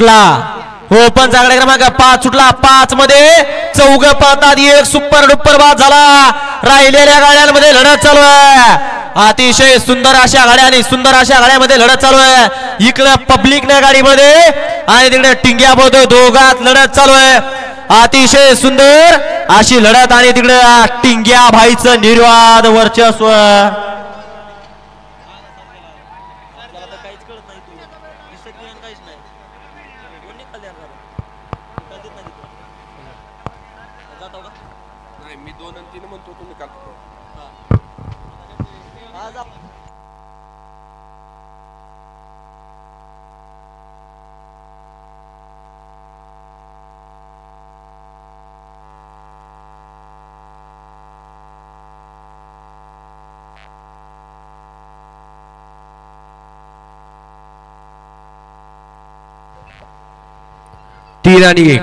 सुटला ओपन चा क्रमांक 5 सुटला 5 मध्ये चौघ पळतात एक सुपर डुपर बाद झाला राहिलेल्या गाड्यांमध्ये लढत चालू आहे अतिशय सुंदर अशा गाड्या आणि सुंदर अशा गाड्यांमध्ये लढत चालू आहे इकडे पब्लिक ने गाडीमध्ये आणि तिकडे टिंग्या बोलतोय दोघात लढत चालू आहे अतिशय सुंदर अशी लढत आणि तिकडे टिंग्या भाईचं निर्वाद वर्चस्व मी 2 आणि 3 म्हणतो तुम्ही काढतो तीन आणि एक